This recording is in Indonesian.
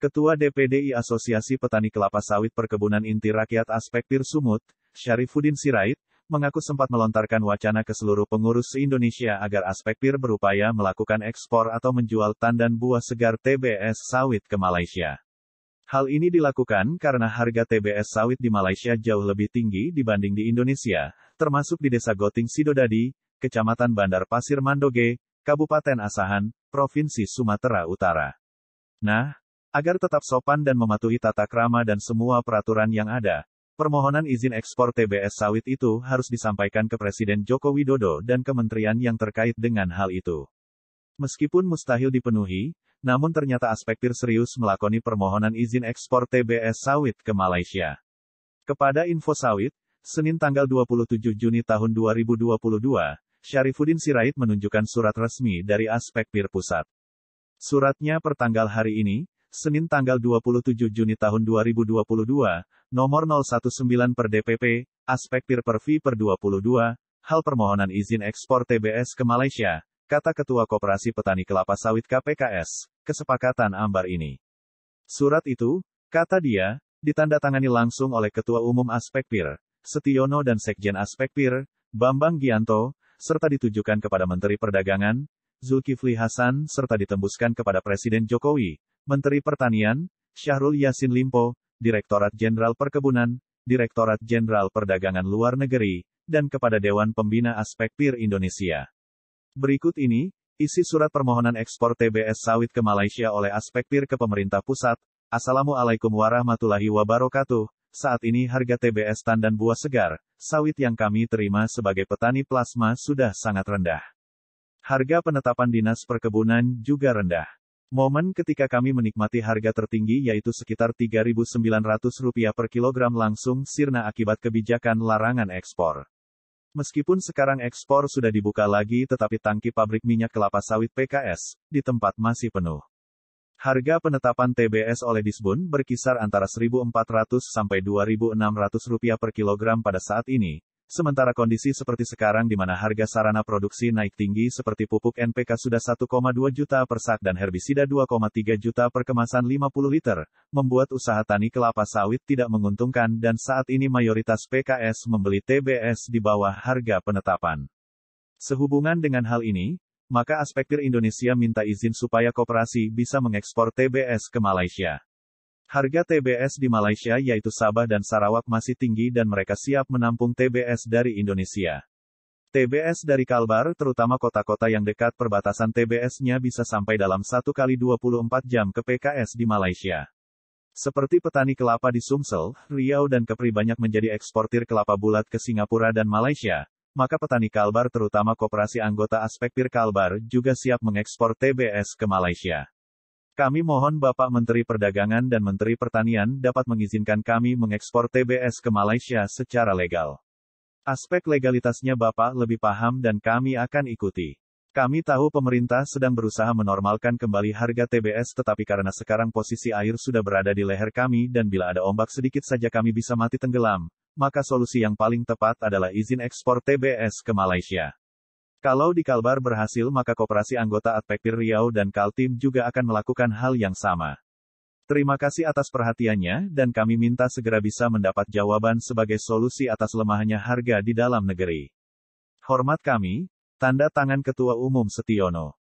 Ketua DPDI Asosiasi Petani Kelapa Sawit Perkebunan Inti Rakyat Aspekpir Sumut, Syarifuddin Sirait, mengaku sempat melontarkan wacana ke seluruh pengurus se-Indonesia agar Aspekpir berupaya melakukan ekspor atau menjual tandan buah segar TBS sawit ke Malaysia. Hal ini dilakukan karena harga TBS sawit di Malaysia jauh lebih tinggi dibanding di Indonesia, termasuk di Desa Goting Sidodadi, Kecamatan Bandar Pasir Mandoge, Kabupaten Asahan, Provinsi Sumatera Utara. Nah, agar tetap sopan dan mematuhi tata krama dan semua peraturan yang ada, permohonan izin ekspor TBS sawit itu harus disampaikan ke Presiden Joko Widodo dan kementerian yang terkait dengan hal itu. Meskipun mustahil dipenuhi, namun ternyata Aspekpir serius melakoni permohonan izin ekspor TBS sawit ke Malaysia. Kepada Info Sawit, Senin tanggal 27 Juni tahun 2022, Syarifuddin Sirait menunjukkan surat resmi dari Aspekpir Pusat. Suratnya pertanggal hari ini, Senin tanggal 27 Juni tahun 2022, nomor 019 per DPP, Aspekpir Pervi per 22, hal permohonan izin ekspor TBS ke Malaysia, kata Ketua Koperasi Petani Kelapa Sawit KPKS, kesepakatan ambar ini. Surat itu, kata dia, ditandatangani langsung oleh Ketua Umum Aspekpir, Setiono dan Sekjen Aspekpir, Bambang Gianto, serta ditujukan kepada Menteri Perdagangan, Zulkifli Hasan serta ditembuskan kepada Presiden Jokowi, Menteri Pertanian, Syahrul Yassin Limpo, Direktorat Jenderal Perkebunan, Direktorat Jenderal Perdagangan Luar Negeri, dan kepada Dewan Pembina Aspekpir Indonesia. Berikut ini, isi surat permohonan ekspor TBS sawit ke Malaysia oleh Aspekpir ke pemerintah pusat. Assalamualaikum warahmatullahi wabarakatuh. Saat ini harga TBS tandan buah segar, sawit yang kami terima sebagai petani plasma sudah sangat rendah. Harga penetapan Dinas Perkebunan juga rendah. Momen ketika kami menikmati harga tertinggi yaitu sekitar Rp3.900 per kilogram langsung sirna akibat kebijakan larangan ekspor. Meskipun sekarang ekspor sudah dibuka lagi tetapi tangki pabrik minyak kelapa sawit PKS, di tempat masih penuh. Harga penetapan TBS oleh Disbun berkisar antara Rp1.400 sampai Rp2.600 per kilogram pada saat ini. Sementara kondisi seperti sekarang di mana harga sarana produksi naik tinggi seperti pupuk NPK sudah 1,2 juta per sak dan herbisida 2,3 juta per kemasan 50 liter, membuat usaha tani kelapa sawit tidak menguntungkan dan saat ini mayoritas PKS membeli TBS di bawah harga penetapan. Sehubungan dengan hal ini, maka Aspekpir Indonesia minta izin supaya koperasi bisa mengekspor TBS ke Malaysia. Harga TBS di Malaysia yaitu Sabah dan Sarawak masih tinggi dan mereka siap menampung TBS dari Indonesia. TBS dari Kalbar terutama kota-kota yang dekat perbatasan TBS-nya bisa sampai dalam 1 kali 24 jam ke PKS di Malaysia. Seperti petani kelapa di Sumsel, Riau dan Kepri banyak menjadi eksportir kelapa bulat ke Singapura dan Malaysia, maka petani Kalbar terutama koperasi anggota Aspekpir Kalbar juga siap mengekspor TBS ke Malaysia. Kami mohon Bapak Menteri Perdagangan dan Menteri Pertanian dapat mengizinkan kami mengekspor TBS ke Malaysia secara legal. Aspek legalitasnya Bapak lebih paham dan kami akan ikuti. Kami tahu pemerintah sedang berusaha menormalkan kembali harga TBS tetapi karena sekarang posisi air sudah berada di leher kami dan bila ada ombak sedikit saja kami bisa mati tenggelam, maka solusi yang paling tepat adalah izin ekspor TBS ke Malaysia. Kalau di Kalbar berhasil maka koperasi anggota Aspekpir Riau dan Kaltim juga akan melakukan hal yang sama. Terima kasih atas perhatiannya dan kami minta segera bisa mendapat jawaban sebagai solusi atas lemahnya harga di dalam negeri. Hormat kami, tanda tangan Ketua Umum Setiono.